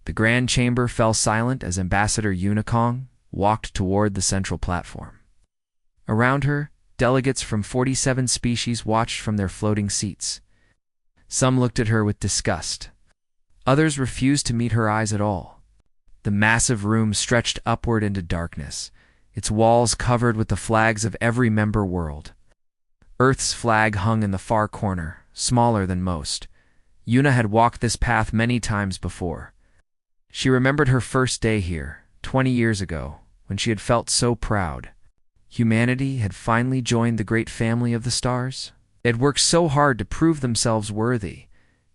The grand chamber fell silent as Ambassador Unicong walked toward the central platform. Around her, delegates from 47 species watched from their floating seats. Some looked at her with disgust. Others refused to meet her eyes at all. The massive room stretched upward into darkness, its walls covered with the flags of every member world. Earth's flag hung in the far corner, smaller than most. Una had walked this path many times before. She remembered her first day here, 20 years ago, when she had felt so proud. Humanity had finally joined the great family of the stars. They had worked so hard to prove themselves worthy.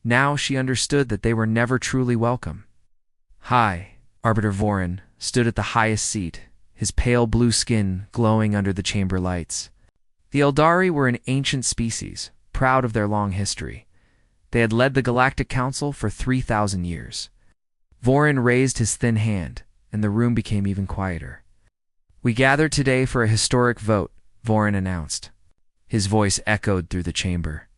Now she understood that they were never truly welcome. Hi, Arbiter Vorin stood at the highest seat, his pale blue skin glowing under the chamber lights. The Eldari were an ancient species, proud of their long history. They had led the Galactic Council for 3,000 years. Vorin raised his thin hand, and the room became even quieter. "We gather today for a historic vote," Vorin announced. His voice echoed through the chamber.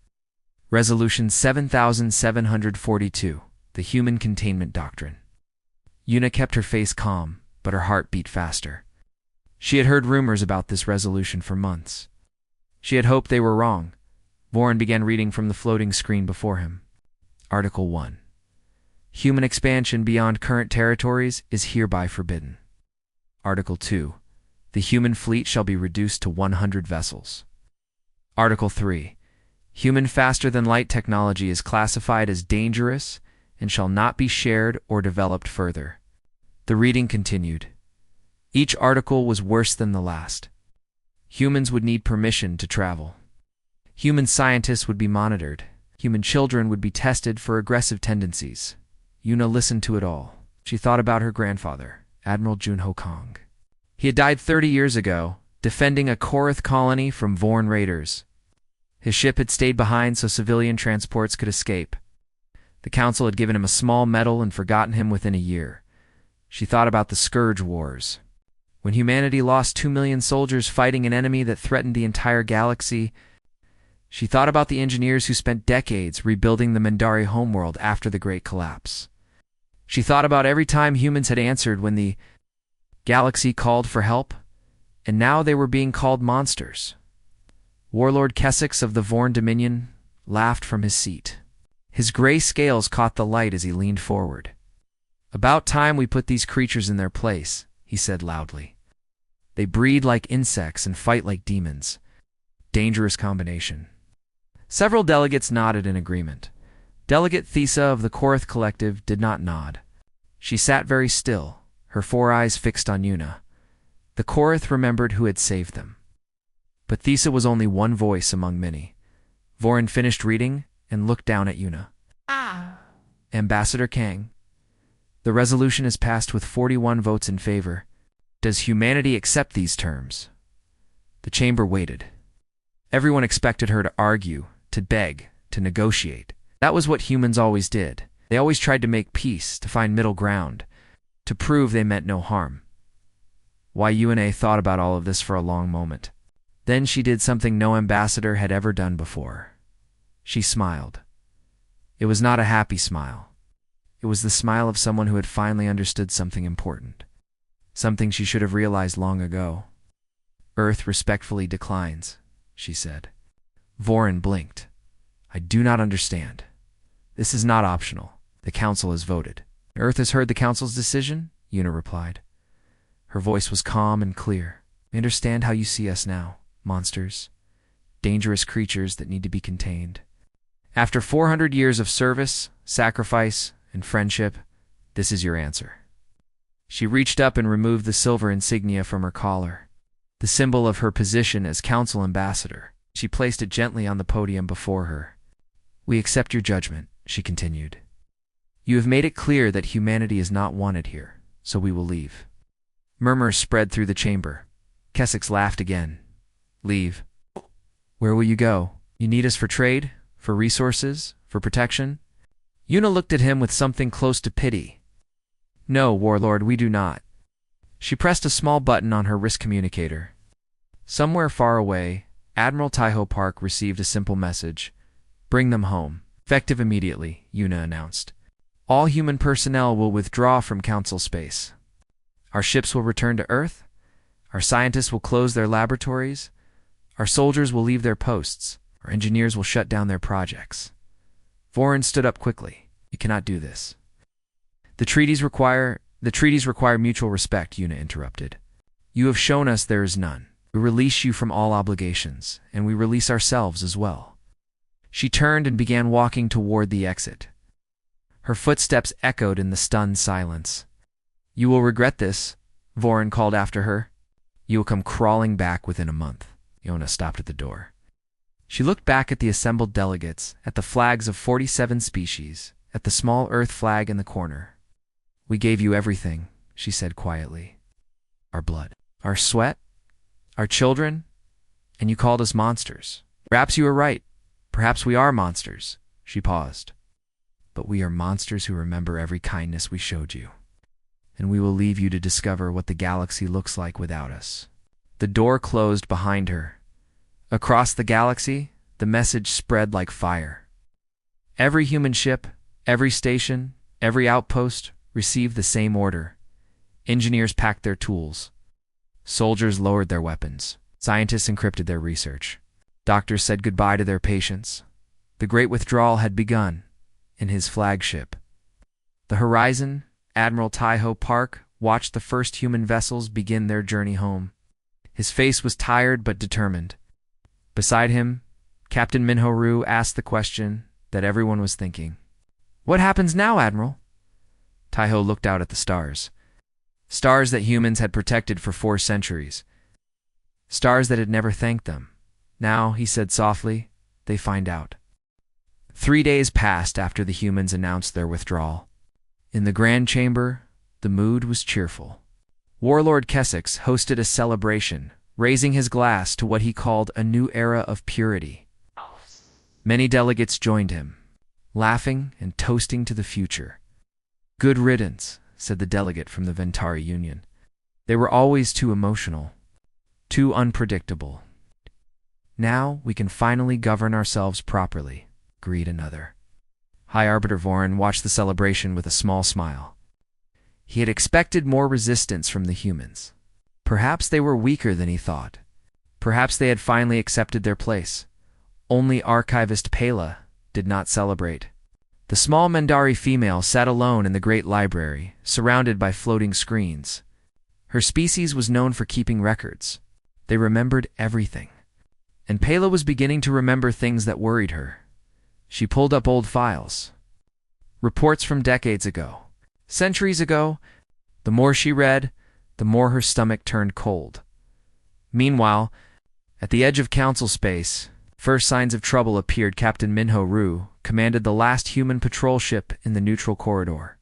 Resolution 7742, the Human Containment Doctrine. Una kept her face calm, but her heart beat faster. She had heard rumors about this resolution for months. She had hoped they were wrong. Vorin began reading from the floating screen before him. Article 1. Human expansion beyond current territories is hereby forbidden. Article 2. The human fleet shall be reduced to 100 vessels. Article 3. Human faster-than-light technology is classified as dangerous and shall not be shared or developed further. The reading continued. Each article was worse than the last. Humans would need permission to travel. Human scientists would be monitored. Human children would be tested for aggressive tendencies. Una listened to it all. She thought about her grandfather, Admiral Junho Kong. He had died 30 years ago, defending a Korath colony from Vorn raiders. His ship had stayed behind so civilian transports could escape. The Council had given him a small medal and forgotten him within a year. She thought about the Scourge Wars. When humanity lost 2 million soldiers fighting an enemy that threatened the entire galaxy, she thought about the engineers who spent decades rebuilding the Mendari homeworld after the Great Collapse. She thought about every time humans had answered when the galaxy called for help, and now they were being called monsters. Warlord Kessex of the Vorn Dominion laughed from his seat. His gray scales caught the light as he leaned forward. "About time we put these creatures in their place," he said loudly. "They breed like insects and fight like demons. Dangerous combination." Several delegates nodded in agreement. Delegate Thesa of the Korath Collective did not nod. She sat very still, her 4 eyes fixed on Una. The Korath remembered who had saved them. But Thesa was only one voice among many. Vorin finished reading and looked down at Una. Ambassador Kang, the resolution is passed with 41 votes in favor. Does humanity accept these terms? The chamber waited. Everyone expected her to argue, to beg, to negotiate. That was what humans always did. They always tried to make peace, to find middle ground, to prove they meant no harm. Why, Una thought about all of this for a long moment. Then she did something no ambassador had ever done before. She smiled. It was not a happy smile. It was the smile of someone who had finally understood something important. Something she should have realized long ago. "Earth respectfully declines," she said. Vorin blinked. "I do not understand. This is not optional. The Council has voted." "Earth has heard the Council's decision," Una replied. Her voice was calm and clear. "I understand how you see us now. Monsters. Dangerous creatures that need to be contained. After 400 years of service, sacrifice, and friendship, this is your answer." She reached up and removed the silver insignia from her collar, the symbol of her position as Council Ambassador. She placed it gently on the podium before her. "We accept your judgment," she continued. "You have made it clear that humanity is not wanted here, so we will leave." Murmurs spread through the chamber. Kessex laughed again. "Leave? Where will you go? You need us for trade? For resources? For protection?" Una looked at him with something close to pity. "No, Warlord, we do not." She pressed a small button on her wrist communicator. Somewhere far away, Admiral Taiho Park received a simple message. "Bring them home. Effective immediately," Una announced. All human personnel will withdraw from Council space. Our ships will return to Earth. Our scientists will close their laboratories. Our soldiers will leave their posts. Our engineers will shut down their projects. Vorin stood up quickly. You cannot do this. The treaties require mutual respect, Una interrupted. You have shown us there is none. We release you from all obligations, and we release ourselves as well. She turned and began walking toward the exit. Her footsteps echoed in the stunned silence. You will regret this, Vorin called after her. You will come crawling back within a month. Yona stopped at the door. She looked back at the assembled delegates, at the flags of 47 species, at the small Earth flag in the corner. We gave you everything, she said quietly. Our blood, our sweat, our children, and you called us monsters. Perhaps you were right. Perhaps we are monsters. She paused. But we are monsters who remember every kindness we showed you. And we will leave you to discover what the galaxy looks like without us. The door closed behind her. Across the galaxy, the message spread like fire. Every human ship, every station, every outpost received the same order. Engineers packed their tools. Soldiers lowered their weapons. Scientists encrypted their research. Doctors said goodbye to their patients. The Great Withdrawal had begun in his flagship. The horizon, Admiral Taiho Park watched the first human vessels begin their journey home. His face was tired but determined. Beside him, Captain Minho Rue asked the question that everyone was thinking. What happens now, Admiral? Taiho looked out at the stars. Stars that humans had protected for 4 centuries. Stars that had never thanked them. Now, he said softly, they find out. 3 days passed after the humans announced their withdrawal. In the Grand Chamber, the mood was cheerful. Warlord Kessex hosted a celebration, raising his glass to what he called a new era of purity. Many delegates joined him, laughing and toasting to the future. Good riddance, said the delegate from the Ventari Union. They were always too emotional, too unpredictable. Now we can finally govern ourselves properly, agreed another. High Arbiter Vorin watched the celebration with a small smile. He had expected more resistance from the humans. Perhaps they were weaker than he thought. Perhaps they had finally accepted their place. Only archivist Pela did not celebrate. The small Mendari female sat alone in the great library, surrounded by floating screens. Her species was known for keeping records. They remembered everything. And Pela was beginning to remember things that worried her. She pulled up old files. Reports from decades ago. Centuries ago. The more she read, the more her stomach turned cold. Meanwhile, at the edge of Council space, first signs of trouble appeared. Captain Minho Rue commanded the last human patrol ship in the neutral corridor.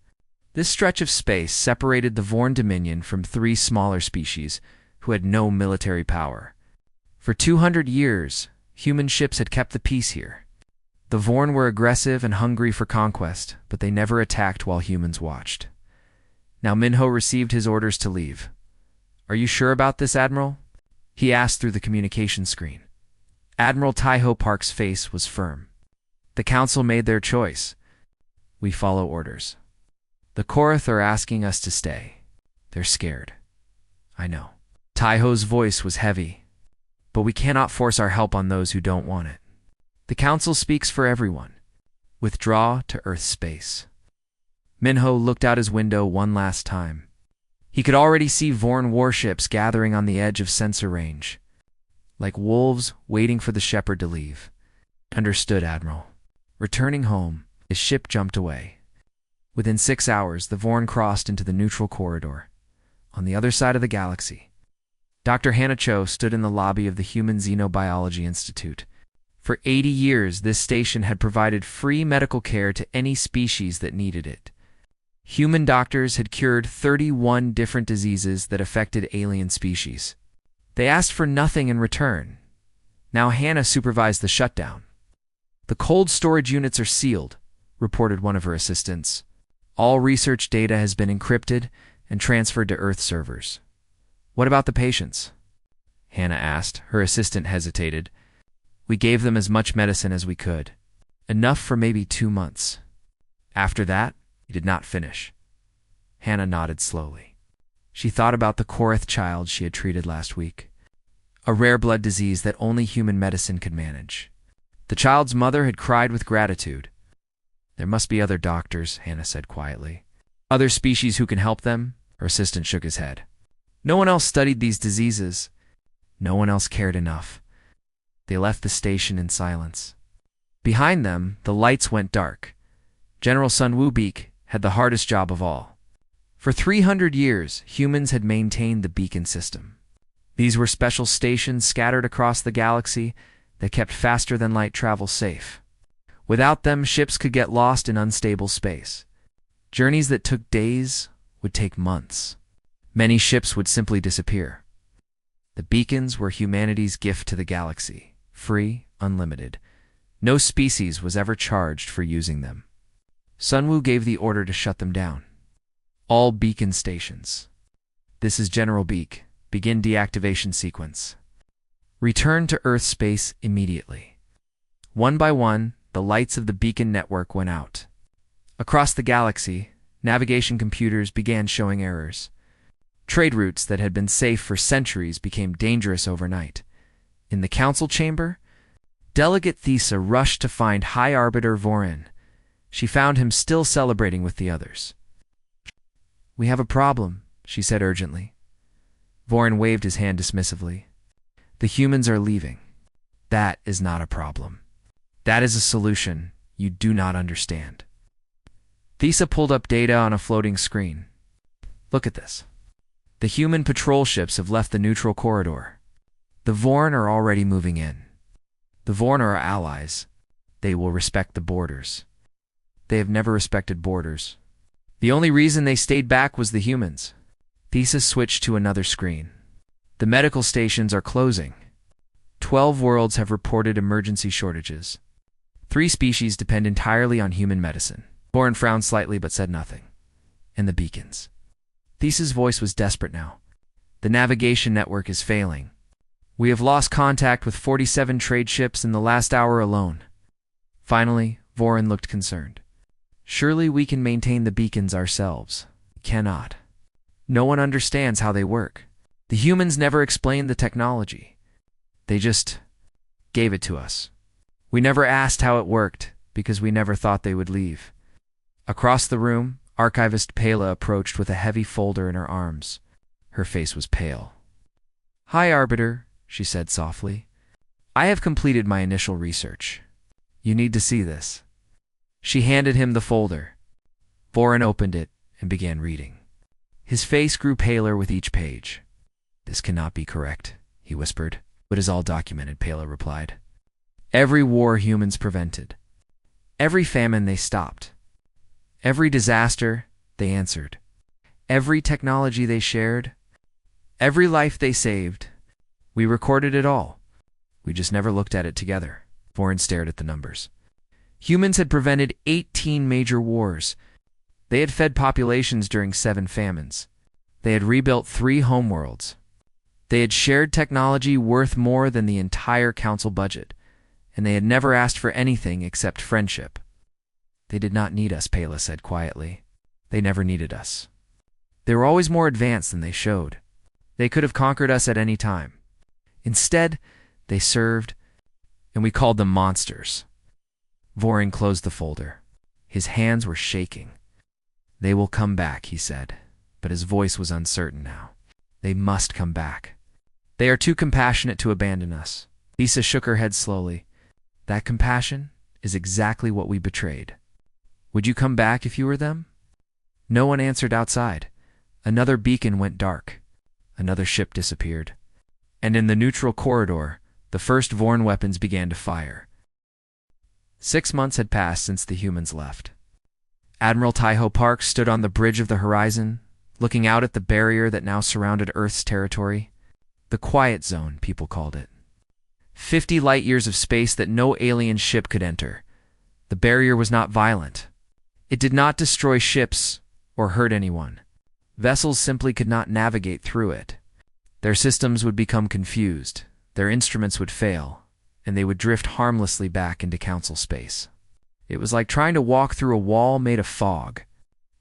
This stretch of space separated the Vorn Dominion from 3 smaller species who had no military power. For 200 years, human ships had kept the peace here. The Vorn were aggressive and hungry for conquest, but they never attacked while humans watched. Now Minho received his orders to leave. Are you sure about this, Admiral? He asked through the communication screen. Admiral Taiho Park's face was firm. The Council made their choice. We follow orders. The Korath are asking us to stay. They're scared. I know. Taiho's voice was heavy. But we cannot force our help on those who don't want it. The Council speaks for everyone. Withdraw to Earth space. Minho looked out his window one last time. He could already see Vorn warships gathering on the edge of sensor range, like wolves waiting for the shepherd to leave. Understood, Admiral. Returning home, his ship jumped away. Within 6 hours, the Vorn crossed into the neutral corridor. On the other side of the galaxy, Dr. Hannah Cho stood in the lobby of the Human Xenobiology Institute. For 80 years, this station had provided free medical care to any species that needed it. Human doctors had cured 31 different diseases that affected alien species. They asked for nothing in return. Now Hannah supervised the shutdown. The cold storage units are sealed, reported one of her assistants. All research data has been encrypted and transferred to Earth servers. What about the patients? Hannah asked. Her assistant hesitated. We gave them as much medicine as we could. Enough for maybe 2 months. After that, He did not finish. Hannah nodded slowly. She thought about the Korath child she had treated last week, a rare blood disease that only human medicine could manage. The child's mother had cried with gratitude. There must be other doctors, Hannah said quietly. Other species who can help them? Her assistant shook his head. No one else studied these diseases. No one else cared enough. They left the station in silence. Behind them, the lights went dark. General Sun Woo-beak had the hardest job of all. For 300 years, humans had maintained the beacon system. These were special stations scattered across the galaxy that kept faster-than-light travel safe. Without them, ships could get lost in unstable space. Journeys that took days would take months. Many ships would simply disappear. The beacons were humanity's gift to the galaxy, free, unlimited. No species was ever charged for using them. Sunwoo gave the order to shut them down. All beacon stations. This is General Beak. Begin deactivation sequence. Return to Earth space immediately. One by one, the lights of the beacon network went out. Across the galaxy, navigation computers began showing errors. Trade routes that had been safe for centuries became dangerous overnight. In the council chamber, Delegate Thesa rushed to find High Arbiter Vorin. She found him still celebrating with the others. "We have a problem," she said urgently. Vorin waved his hand dismissively. "The humans are leaving. That is not a problem. That is a solution you do not understand." Thesa pulled up data on a floating screen. "Look at this. The human patrol ships have left the neutral corridor. The Vorin are already moving in. The Vorin are our allies. They will respect the borders. They have never respected borders. The only reason they stayed back was the humans." Thesa switched to another screen. "The medical stations are closing. 12 worlds have reported emergency shortages. 3 species depend entirely on human medicine." Vorin frowned slightly but said nothing. "And the beacons." Thesa's voice was desperate now. "The navigation network is failing. We have lost contact with 47 trade ships in the last hour alone." Finally, Vorin looked concerned. "Surely we can maintain the beacons ourselves." "Cannot. No one understands how they work. The humans never explained the technology. They just gave it to us. We never asked how it worked because we never thought they would leave." Across the room, Archivist Pela approached with a heavy folder in her arms. Her face was pale. "High Arbiter," she said softly. "I have completed my initial research. You need to see this." She handed him the folder. Vorin opened it and began reading. His face grew paler with each page. "This cannot be correct," he whispered. "It is all documented," Pela replied. "Every war humans prevented. Every famine they stopped. Every disaster they answered. Every technology they shared. Every life they saved. We recorded it all. We just never looked at it together." Vorin stared at the numbers. Humans had prevented 18 major wars. They had fed populations during 7 famines. They had rebuilt 3 homeworlds. They had shared technology worth more than the entire council budget, and they had never asked for anything except friendship. "They did not need us," Pela said quietly. "They never needed us. They were always more advanced than they showed. They could have conquered us at any time. Instead, they served, and we called them monsters." Vorin closed the folder. His hands were shaking. "They will come back," he said, but his voice was uncertain now. "They must come back. They are too compassionate to abandon us." Lisa shook her head slowly. "That compassion is exactly what we betrayed. Would you come back if you were them?" No one answered outside. Another beacon went dark. Another ship disappeared. And in the neutral corridor, the first Vorin weapons began to fire. 6 months had passed since the humans left. Admiral Taiho Park stood on the bridge of the horizon, looking out at the barrier that now surrounded Earth's territory. The quiet zone, people called it. 50 light-years of space that no alien ship could enter. The barrier was not violent. It did not destroy ships or hurt anyone. Vessels simply could not navigate through it. Their systems would become confused, their instruments would fail, and they would drift harmlessly back into council space. It was like trying to walk through a wall made of fog.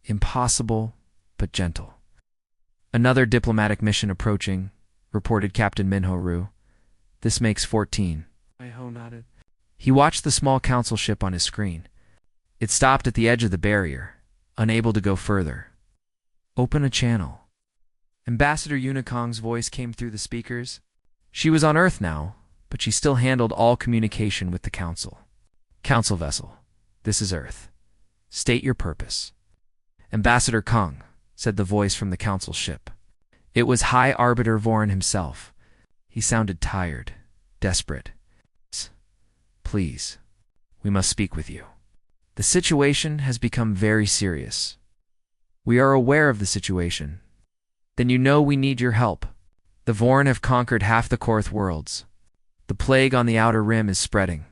Impossible, but gentle. Another diplomatic mission approaching, reported Captain Minho Rue. This makes 14. Minho nodded. He watched the small council ship on his screen. It stopped at the edge of the barrier, unable to go further. Open a channel. Ambassador Unicong's voice came through the speakers. She was on Earth now, but she still handled all communication with the Council. Council vessel, this is Earth. State your purpose. Ambassador Kong, said the voice from the Council ship. It was High Arbiter Vorin himself. He sounded tired, desperate. Please, we must speak with you. The situation has become very serious. We are aware of the situation. Then you know we need your help. The Vorin have conquered half the Korth worlds. The plague on the Outer Rim is spreading.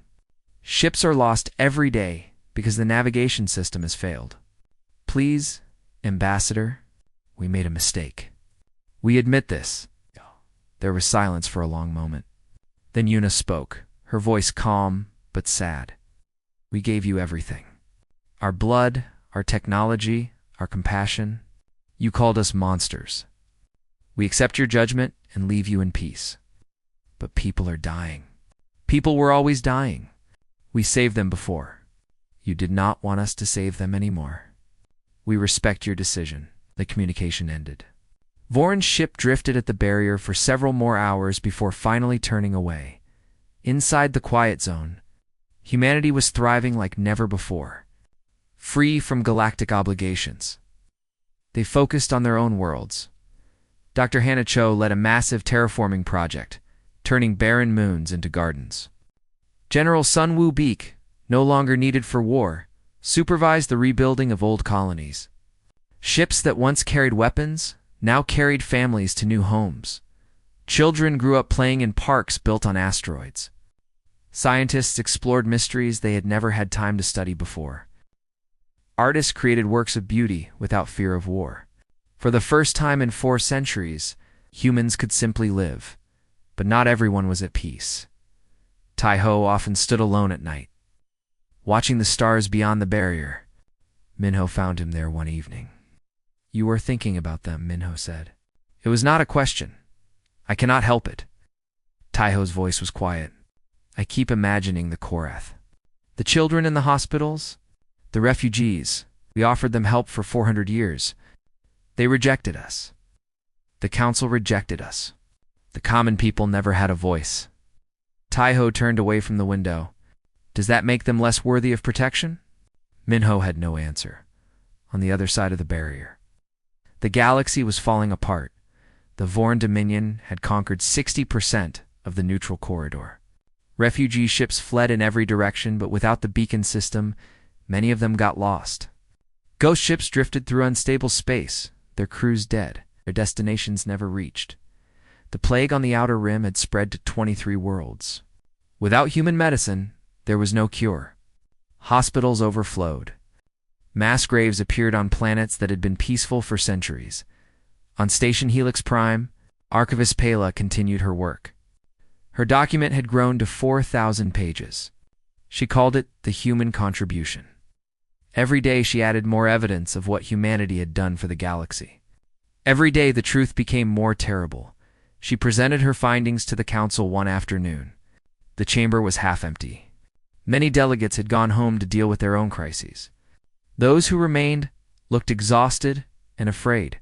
Ships are lost every day because the navigation system has failed. Please, Ambassador, we made a mistake. We admit this. There was silence for a long moment. Then Yuna spoke, her voice calm but sad. We gave you everything. Our blood, our technology, our compassion. You called us monsters. We accept your judgment and leave you in peace. But people are dying. People were always dying. We saved them before. You did not want us to save them anymore. We respect your decision. The communication ended. Vorin's ship drifted at the barrier for several more hours before finally turning away. Inside the quiet zone, humanity was thriving like never before, free from galactic obligations. They focused on their own worlds. Dr. Hannah Cho led a massive terraforming project, turning barren moons into gardens. General Sun Woo Beek, no longer needed for war, supervised the rebuilding of old colonies. Ships that once carried weapons now carried families to new homes. Children grew up playing in parks built on asteroids. Scientists explored mysteries they had never had time to study before. Artists created works of beauty without fear of war. For the first time in 4 centuries, humans could simply live, but not everyone was at peace. Tai-Ho often stood alone at night, watching the stars beyond the barrier. Minho found him there one evening. You are thinking about them, Minho said. It was not a question. I cannot help it. Tai-Ho's voice was quiet. I keep imagining the Korath. The children in the hospitals, the refugees. We offered them help for 400 years. They rejected us. The council rejected us. The common people never had a voice. Tai-Ho turned away from the window. Does that make them less worthy of protection? Minho had no answer. On the other side of the barrier, the galaxy was falling apart. The Vorin Dominion had conquered 60% of the neutral corridor. Refugee ships fled in every direction, but without the beacon system, many of them got lost. Ghost ships drifted through unstable space, their crews dead, their destinations never reached. The plague on the Outer Rim had spread to 23 worlds. Without human medicine, there was no cure. Hospitals overflowed. Mass graves appeared on planets that had been peaceful for centuries. On Station Helix Prime, Archivist Pela continued her work. Her document had grown to 4,000 pages. She called it the Human Contribution. Every day she added more evidence of what humanity had done for the galaxy. Every day the truth became more terrible. She presented her findings to the council one afternoon. The chamber was half empty. Many delegates had gone home to deal with their own crises. Those who remained looked exhausted and afraid.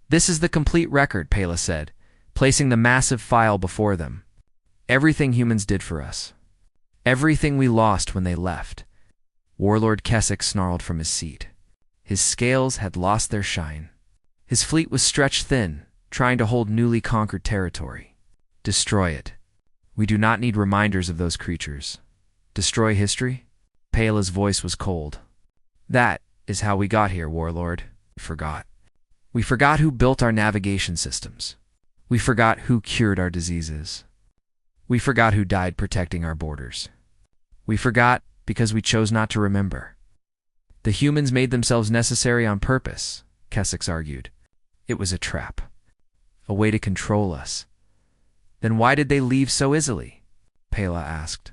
This is the complete record, Pela said, placing the massive file before them. Everything humans did for us. Everything we lost when they left. Warlord Keswick snarled from his seat. His scales had lost their shine. His fleet was stretched thin, trying to hold newly conquered territory. Destroy it. We do not need reminders of those creatures. Destroy history? Pela's voice was cold. That is how we got here, Warlord. We forgot. We forgot who built our navigation systems. We forgot who cured our diseases. We forgot who died protecting our borders. We forgot because we chose not to remember. The humans made themselves necessary on purpose, Keswick argued. It was a trap. A way to control us. Then why did they leave so easily? Pela asked.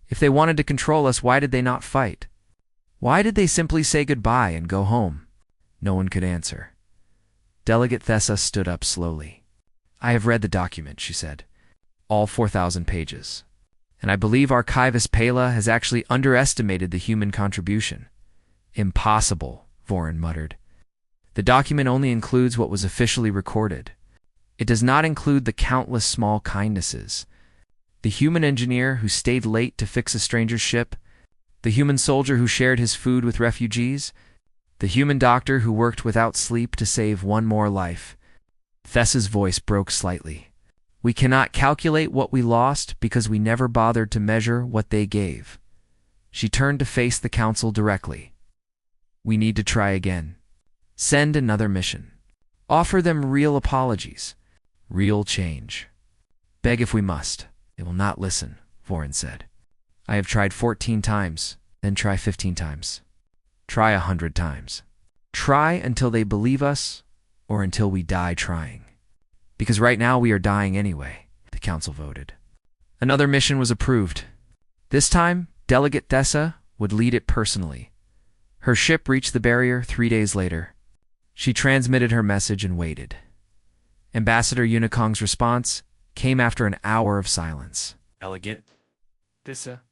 If they wanted to control us, why did they not fight? Why did they simply say goodbye and go home? No one could answer. Delegate Thessa stood up slowly. "I have read the document," she said. "All 4,000 pages. And I believe Archivist Pela has actually underestimated the human contribution." "Impossible," Vorin muttered. "The document only includes what was officially recorded. It does not include the countless small kindnesses. The human engineer who stayed late to fix a stranger's ship, the human soldier who shared his food with refugees, the human doctor who worked without sleep to save one more life." Thessa's voice broke slightly. "We cannot calculate what we lost because we never bothered to measure what they gave." She turned to face the council directly. "We need to try again. Send another mission. Offer them real apologies. Real change. Beg if we must. They will not listen," Vorin said. "I have tried 14 times, then try 15 times. Try 100 times. Try until they believe us, or until we die trying. Because right now we are dying anyway," the council voted. Another mission was approved. This time, Delegate Thessa would lead it personally. Her ship reached the barrier 3 days later. She transmitted her message and waited. Ambassador Unikong's response came after an hour of silence. "Delegate Thessa,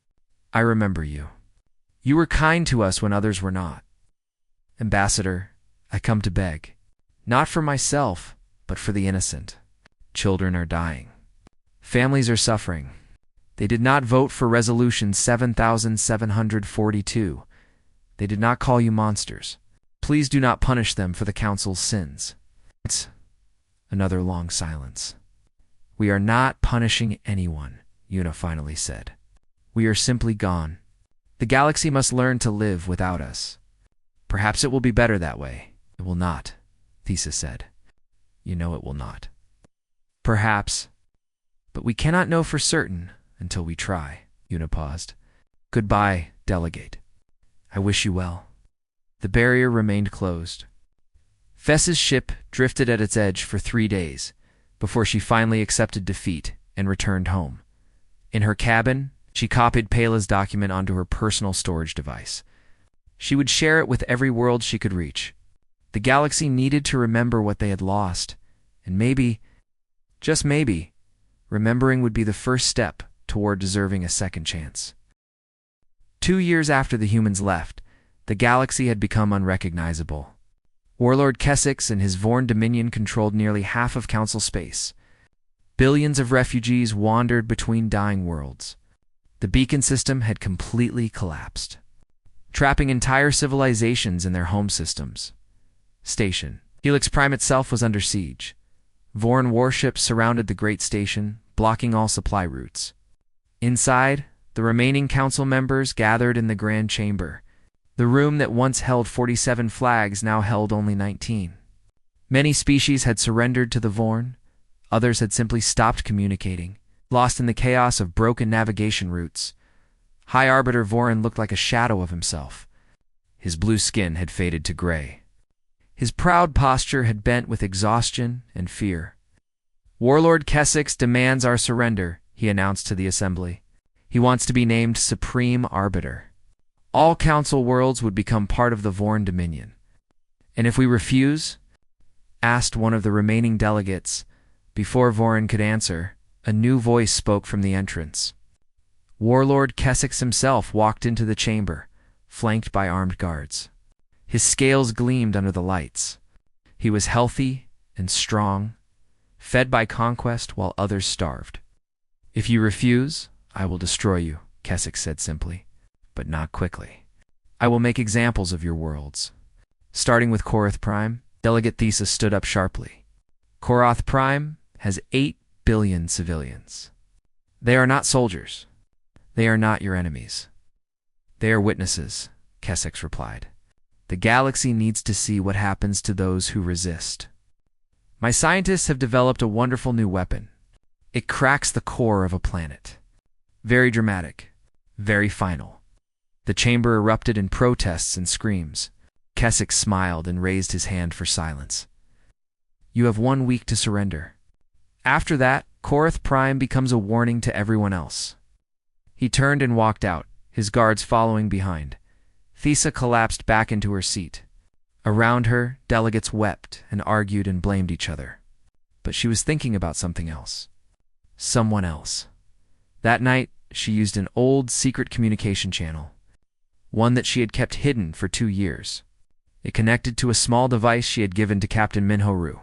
"I remember you. You were kind to us when others were not. Ambassador, I come to beg. Not for myself, but for the innocent. Children are dying. Families are suffering. They did not vote for Resolution 7742. They did not call you monsters. Please do not punish them for the Council's sins." Another long silence. "We are not punishing anyone," Una finally said. "We are simply gone. The galaxy must learn to live without us. Perhaps it will be better that way." "It will not," Thessa said. "You know it will not." "Perhaps. But we cannot know for certain until we try." Una paused. "Goodbye, Delegate. I wish you well." The barrier remained closed. Thessa's ship drifted at its edge for 3 days before she finally accepted defeat and returned home. In her cabin, she copied Pela's document onto her personal storage device. She would share it with every world she could reach. The galaxy needed to remember what they had lost, and maybe, just maybe, remembering would be the first step toward deserving a second chance. 2 years after the humans left, the galaxy had become unrecognizable. Warlord Kessex and his Vorn Dominion controlled nearly half of Council space. Billions of refugees wandered between dying worlds. The beacon system had completely collapsed, trapping entire civilizations in their home systems. Station Helix Prime itself was under siege. Vorn warships surrounded the Great Station, blocking all supply routes. Inside, the remaining council members gathered in the Grand Chamber. The room that once held 47 flags now held only 19. Many species had surrendered to the Vorn. Others had simply stopped communicating, lost in the chaos of broken navigation routes. High Arbiter Vorin looked like a shadow of himself. His blue skin had faded to gray. His proud posture had bent with exhaustion and fear. "Warlord Kessex demands our surrender," he announced to the assembly. "He wants to be named Supreme Arbiter. All Council worlds would become part of the Vorn Dominion. And if we refuse?" asked one of the remaining delegates. Before Vorin could answer, a new voice spoke from the entrance. Warlord Kessex himself walked into the chamber, flanked by armed guards. His scales gleamed under the lights. He was healthy and strong, fed by conquest while others starved. "If you refuse, I will destroy you," Kessex said simply. "But not quickly. I will make examples of your worlds." Starting with Korath Prime, Delegate Thessa stood up sharply. "Korath Prime has 8 billion civilians. They are not soldiers. They are not your enemies. They are witnesses," Kessex replied. "The galaxy needs to see what happens to those who resist. My scientists have developed a wonderful new weapon. It cracks the core of a planet. Very dramatic, very final." The chamber erupted in protests and screams. Kessex smiled and raised his hand for silence. "You have 1 week to surrender. After that, Korath Prime becomes a warning to everyone else." He turned and walked out, his guards following behind. Thessa collapsed back into her seat. Around her, delegates wept and argued and blamed each other. But she was thinking about something else. Someone else. That night, she used an old secret communication channel, one that she had kept hidden for 2 years. It connected to a small device she had given to Captain Minho.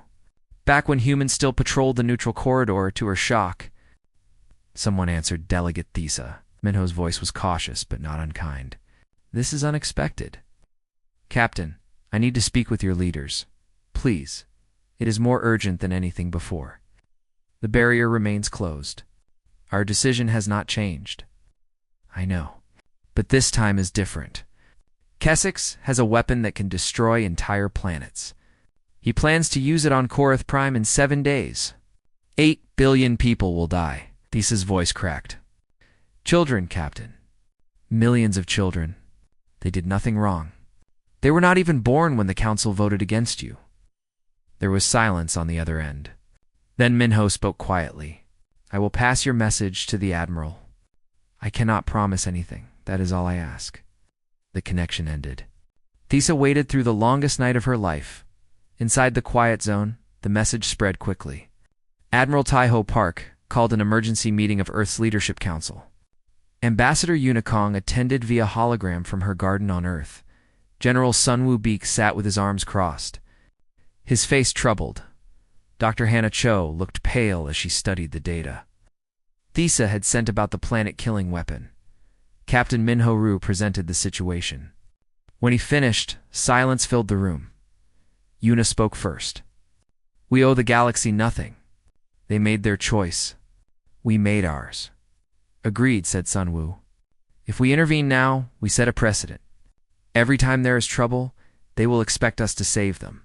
Back when humans still patrolled the neutral corridor. To her shock, someone answered. Delegate Thesa. Minho's voice was cautious but not unkind. This is unexpected. Captain, I need to speak with your leaders. Please. It is more urgent than anything before. The barrier remains closed. Our decision has not changed. I know. But this time is different. Kessex has a weapon that can destroy entire planets. He plans to use it on Korath Prime in 7 days. 8 billion people will die. Thesa's voice cracked. Children, Captain. Millions of children. They did nothing wrong. They were not even born when the Council voted against you. There was silence on the other end. Then Minho spoke quietly. I will pass your message to the Admiral. I cannot promise anything. That is all I ask. The connection ended. Thesa waited through the longest night of her life. Inside the quiet zone, the message spread quickly. Admiral Taiho Park called an emergency meeting of Earth's Leadership Council. Ambassador Unicong attended via hologram from her garden on Earth. General Sunwoo Beek sat with his arms crossed, his face troubled. Dr. Hannah Cho looked pale as she studied the data. Thesa had sent about the planet-killing weapon. Captain Minho presented the situation. When he finished, silence filled the room. Yuna spoke first. We owe the galaxy nothing. They made their choice. We made ours. Agreed, said Sunwoo. If we intervene now, we set a precedent. Every time there is trouble, they will expect us to save them.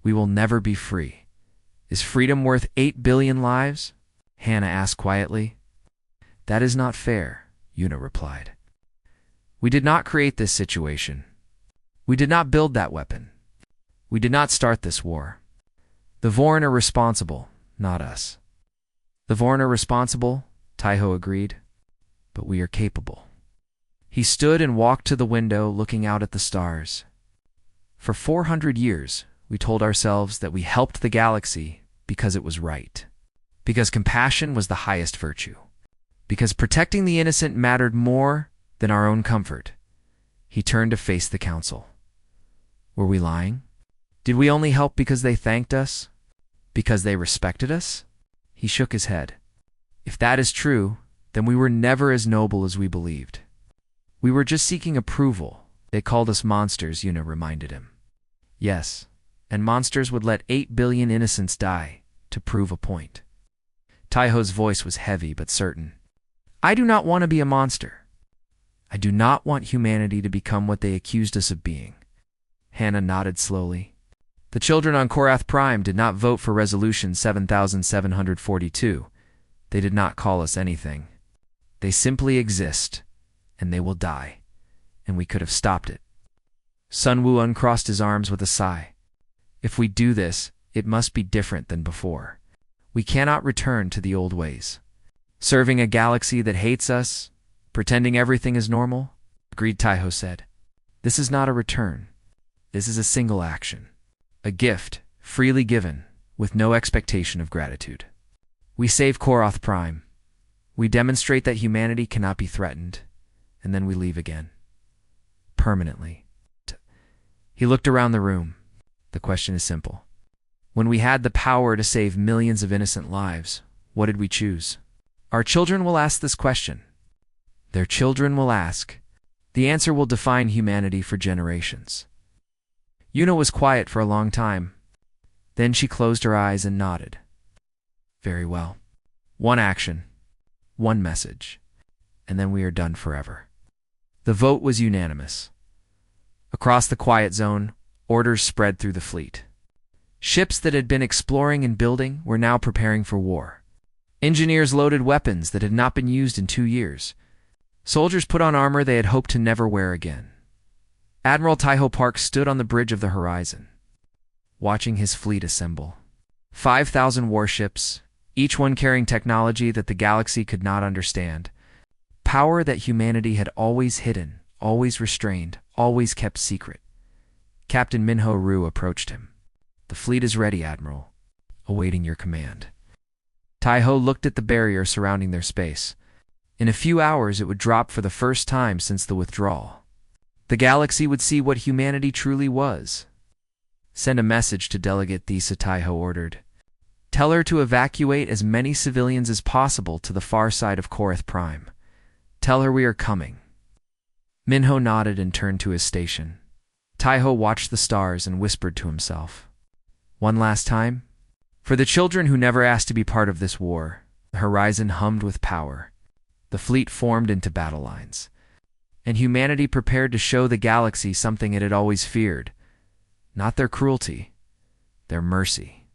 We will never be free. Is freedom worth 8 billion lives? Hannah asked quietly. That is not fair, Yuna replied. We did not create this situation. We did not build that weapon. We did not start this war. The Vorn are responsible, not us. The Vorn are responsible, Taiho agreed, but we are capable. He stood and walked to the window, looking out at the stars. For 400 years, we told ourselves that we helped the galaxy because it was right, because compassion was the highest virtue, because protecting the innocent mattered more than our own comfort. He turned to face the council. Were we lying? Did we only help because they thanked us? Because they respected us? He shook his head. If that is true, then we were never as noble as we believed. We were just seeking approval. They called us monsters, Yuna reminded him. Yes, and monsters would let 8 billion innocents die to prove a point. Taiho's voice was heavy but certain. I do not want to be a monster. I do not want humanity to become what they accused us of being. Hannah nodded slowly. The children on Korath Prime did not vote for Resolution 7742. They did not call us anything. They simply exist, and they will die, and we could have stopped it. Sunwoo uncrossed his arms with a sigh. If we do this, it must be different than before. We cannot return to the old ways. Serving a galaxy that hates us, pretending everything is normal? Agreed, Taiho said. This is not a return. This is a single action. A gift, freely given, with no expectation of gratitude. We save Korath Prime. We demonstrate that humanity cannot be threatened, and then we leave again. Permanently. He looked around the room. The question is simple. When we had the power to save millions of innocent lives, what did we choose? Our children will ask this question. Their children will ask. The answer will define humanity for generations. Yuna was quiet for a long time. Then she closed her eyes and nodded. Very well. One action. One message. And then we are done forever. The vote was unanimous. Across the quiet zone, orders spread through the fleet. Ships that had been exploring and building were now preparing for war. Engineers loaded weapons that had not been used in 2 years. Soldiers put on armor they had hoped to never wear again. Admiral Taiho Park stood on the bridge of the horizon, watching his fleet assemble. 5,000 warships, each one carrying technology that the galaxy could not understand. Power that humanity had always hidden, always restrained, always kept secret. Captain Minho Rue approached him. "The fleet is ready, Admiral, awaiting your command." Tai-Ho looked at the barrier surrounding their space. In a few hours, it would drop for the first time since the withdrawal. The galaxy would see what humanity truly was. "Send a message to Delegate Thesa," Tai-Ho ordered. "Tell her to evacuate as many civilians as possible to the far side of Korath Prime. Tell her we are coming." Minho nodded and turned to his station. Tai-Ho watched the stars and whispered to himself, "One last time?" For the children who never asked to be part of this war, the horizon hummed with power. The fleet formed into battle lines, and humanity prepared to show the galaxy something it had always feared. Not their cruelty, their mercy.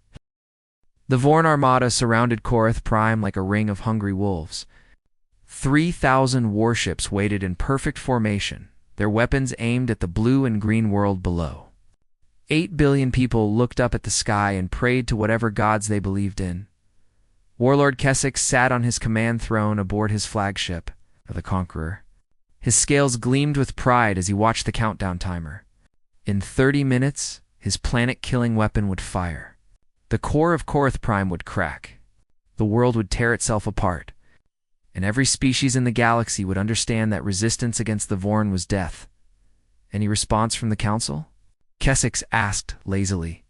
The Vorn Armada surrounded Korath Prime like a ring of hungry wolves. 3,000 warships waited in perfect formation, their weapons aimed at the blue and green world below. 8 billion people looked up at the sky and prayed to whatever gods they believed in. Warlord Kessex sat on his command throne aboard his flagship, the Conqueror. His scales gleamed with pride as he watched the countdown timer. In 30 minutes, his planet-killing weapon would fire. The core of Korath Prime would crack. The world would tear itself apart, and every species in the galaxy would understand that resistance against the Vorn was death. Any response from the Council? Kessex asked lazily.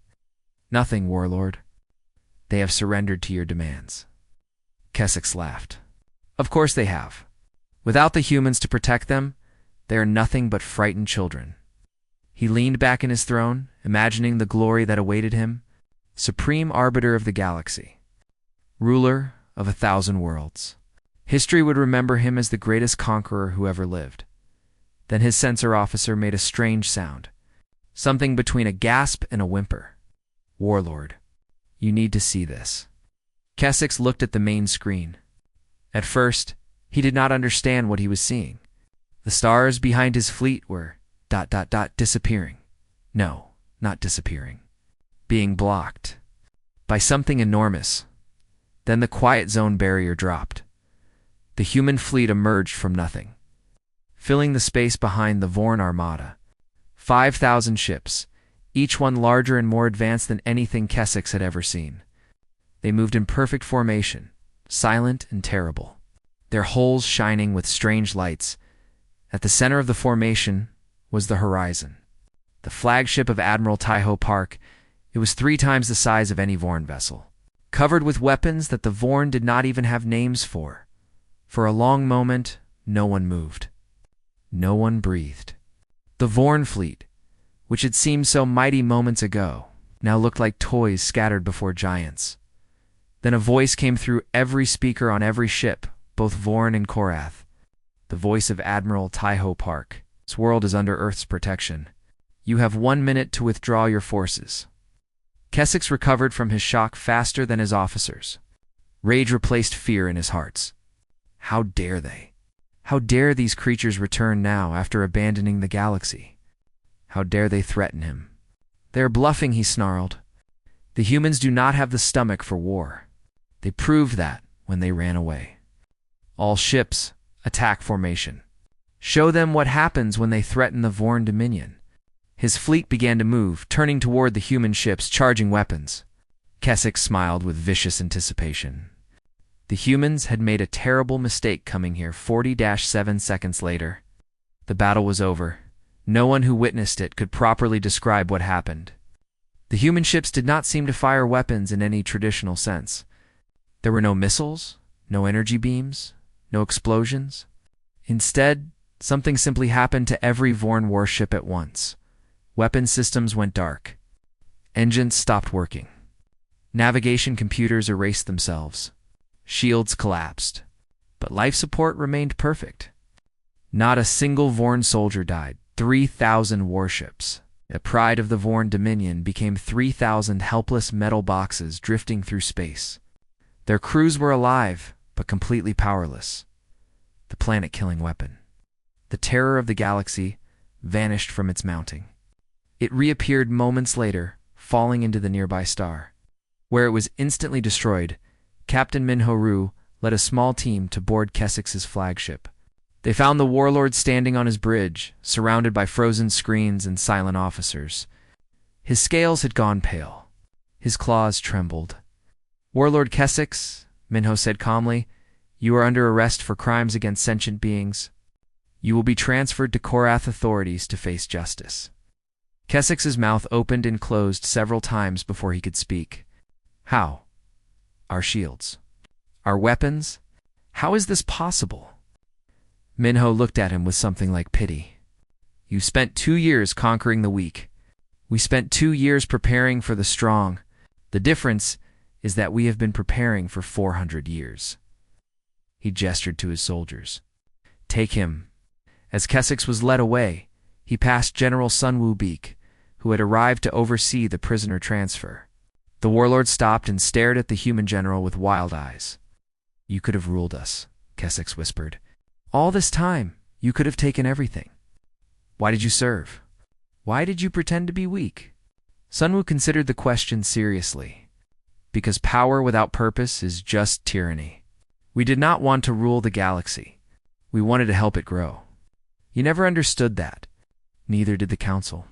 "Nothing, Warlord. They have surrendered to your demands." Kessex laughed. "Of course they have. Without the humans to protect them, they are nothing but frightened children." He leaned back in his throne, imagining the glory that awaited him, supreme arbiter of the galaxy, ruler of 1,000 worlds. History would remember him as the greatest conqueror who ever lived. Then his sensor officer made a strange sound, something between a gasp and a whimper. "Warlord, you need to see this." Kessex looked at the main screen. At first, he did not understand what he was seeing. The stars behind his fleet were ... disappearing. No, not disappearing. Being blocked by something enormous. Then the quiet zone barrier dropped. The human fleet emerged from nothing, filling the space behind the Vorn Armada. 5,000 ships, each one larger and more advanced than anything Kessex had ever seen. They moved in perfect formation, silent and terrible, their hulls shining with strange lights. At the center of the formation was the horizon, the flagship of Admiral Tai-Ho Park. It was 3 times the size of any Vorn vessel, covered with weapons that the Vorn did not even have names for. For a long moment, no one moved. No one breathed. The Vorn fleet, which had seemed so mighty moments ago, now looked like toys scattered before giants. Then a voice came through every speaker on every ship, both Vorn and Korath. The voice of Admiral Tai-Ho Park. "This world is under Earth's protection. You have 1 minute to withdraw your forces." Kessex recovered from his shock faster than his officers. Rage replaced fear in his heart. How dare they? How dare these creatures return now after abandoning the galaxy? How dare they threaten him? "They are bluffing," he snarled. "The humans do not have the stomach for war. They proved that when they ran away." "All ships, attack formation. Show them what happens when they threaten the Vorn Dominion." His fleet began to move, turning toward the human ships, charging weapons. Kessex smiled with vicious anticipation. The humans had made a terrible mistake coming here 40-7 seconds later. The battle was over. No one who witnessed it could properly describe what happened. The human ships did not seem to fire weapons in any traditional sense. There were no missiles, no energy beams, no explosions. Instead, something simply happened to every Vorn warship at once. Weapon systems went dark. Engines stopped working. Navigation computers erased themselves. Shields collapsed. But life support remained perfect. Not a single Vorn soldier died. 3,000 warships, the pride of the Vorn Dominion, became 3,000 helpless metal boxes drifting through space. Their crews were alive, but completely powerless. The planet-killing weapon, the terror of the galaxy, vanished from its mounting. It reappeared moments later, falling into the nearby star. Where it was instantly destroyed, Captain Minho Rue led a small team to board Kessex's flagship. They found the warlord standing on his bridge, surrounded by frozen screens and silent officers. His scales had gone pale. His claws trembled. "Warlord Kessex," Minho said calmly, "you are under arrest for crimes against sentient beings. You will be transferred to Korath authorities to face justice." Kessex's mouth opened and closed several times before he could speak. "How? Our shields? Our weapons? How is this possible?" Minho looked at him with something like pity. "You spent 2 years conquering the weak. We spent 2 years preparing for the strong. The difference is that we have been preparing for 400 years. He gestured to his soldiers. "Take him." As Kessex was led away, he passed General Sunwoo Beak, who had arrived to oversee the prisoner transfer. The warlord stopped and stared at the human general with wild eyes. "You could have ruled us," Kessex whispered. "All this time, you could have taken everything. Why did you serve? Why did you pretend to be weak?" Sunwoo considered the question seriously. "Because power without purpose is just tyranny. We did not want to rule the galaxy. We wanted to help it grow. You never understood that. Neither did the Council.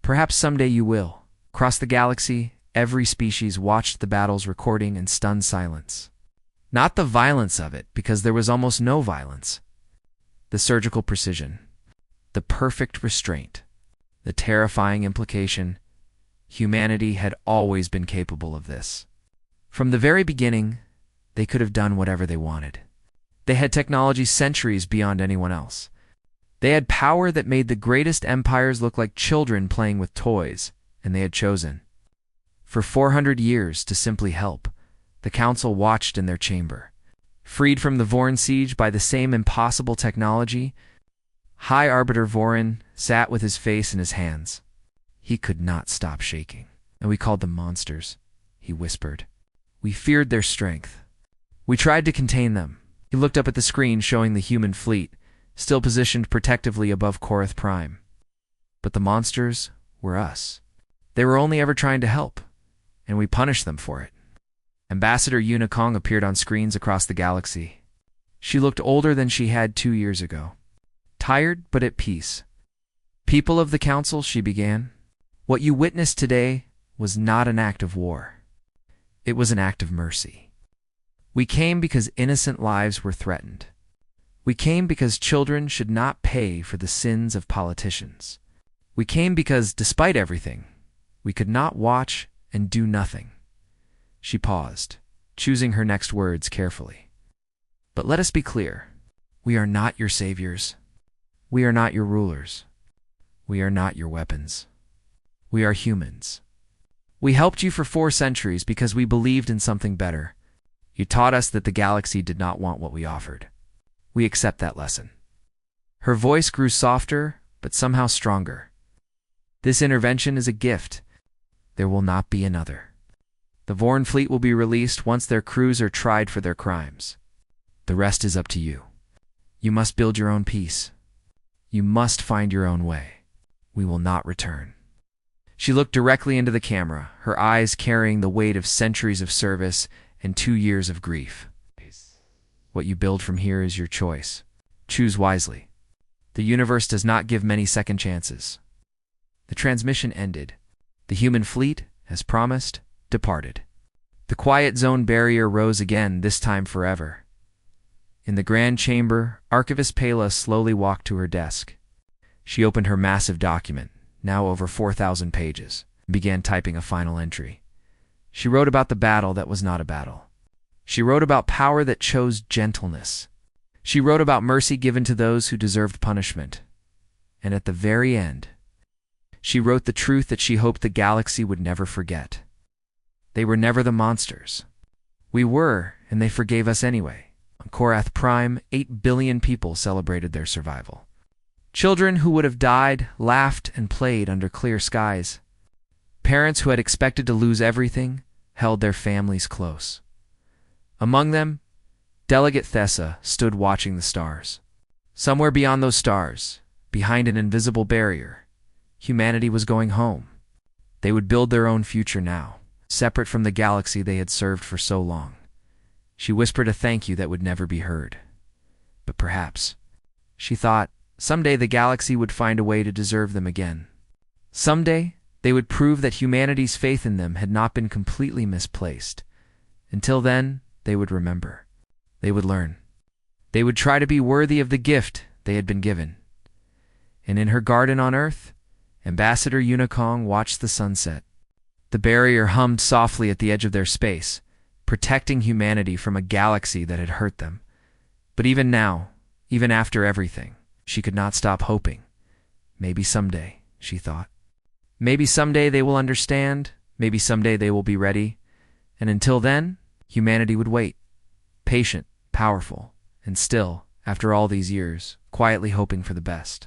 Perhaps someday you will." Across the galaxy, every species watched the battles recording in stunned silence. Not the violence of it, because there was almost no violence. The surgical precision. The perfect restraint. The terrifying implication. Humanity had always been capable of this. From the very beginning, they could have done whatever they wanted. They had technology centuries beyond anyone else. They had power that made the greatest empires look like children playing with toys, and they had chosen, for 400 years, to simply help. The Council watched in their chamber. Freed from the Vorin siege by the same impossible technology, High Arbiter Vorin sat with his face in his hands. He could not stop shaking. "And we called them monsters," he whispered. "We feared their strength. We tried to contain them." He looked up at the screen showing the human fleet, still positioned protectively above Korath Prime. But the monsters were us. They were only ever trying to help, and we punished them for it. Ambassador Unicong appeared on screens across the galaxy. She looked older than she had 2 years ago. Tired, but at peace. "People of the Council," she began, "what you witnessed today was not an act of war. It was an act of mercy. We came because innocent lives were threatened. We came because children should not pay for the sins of politicians. We came because, despite everything, we could not watch and do nothing." She paused, choosing her next words carefully. "But let us be clear. We are not your saviors. We are not your rulers. We are not your weapons. We are humans. We helped you for 4 centuries because we believed in something better. You taught us that the galaxy did not want what we offered. We accept that lesson." Her voice grew softer, but somehow stronger. "This intervention is a gift. There will not be another. The Vorin fleet will be released once their crews are tried for their crimes. The rest is up to you. You must build your own peace. You must find your own way. We will not return." She looked directly into the camera, her eyes carrying the weight of centuries of service and 2 years of grief. "What you build from here is your choice. Choose wisely. The universe does not give many second chances." The transmission ended. The human fleet, as promised, departed. The quiet zone barrier rose again, this time forever. In the grand chamber, Archivist Pela slowly walked to her desk. She opened her massive document, now over 4,000 pages, and began typing a final entry. She wrote about the battle that was not a battle. She wrote about power that chose gentleness. She wrote about mercy given to those who deserved punishment. And at the very end, she wrote the truth that she hoped the galaxy would never forget. They were never the monsters. We were, and they forgave us anyway. On Korath Prime, 8 billion people celebrated their survival. Children who would have died laughed and played under clear skies. Parents who had expected to lose everything held their families close. Among them, Delegate Thessa stood watching the stars. Somewhere beyond those stars, behind an invisible barrier, humanity was going home. They would build their own future now, separate from the galaxy they had served for so long. She whispered a thank you that would never be heard. But perhaps, she thought, someday the galaxy would find a way to deserve them again. Someday, They would prove that humanity's faith in them had not been completely misplaced. Until then, they would remember. They would learn. They would try to be worthy of the gift they had been given. And in her garden on Earth, Ambassador Unicong watched the sunset. The barrier hummed softly at the edge of their space, protecting humanity from a galaxy that had hurt them. But even now, even after everything, she could not stop hoping. Maybe someday, she thought. Maybe someday they will understand, maybe someday they will be ready, and until then, humanity would wait, patient, powerful, and still, after all these years, quietly hoping for the best.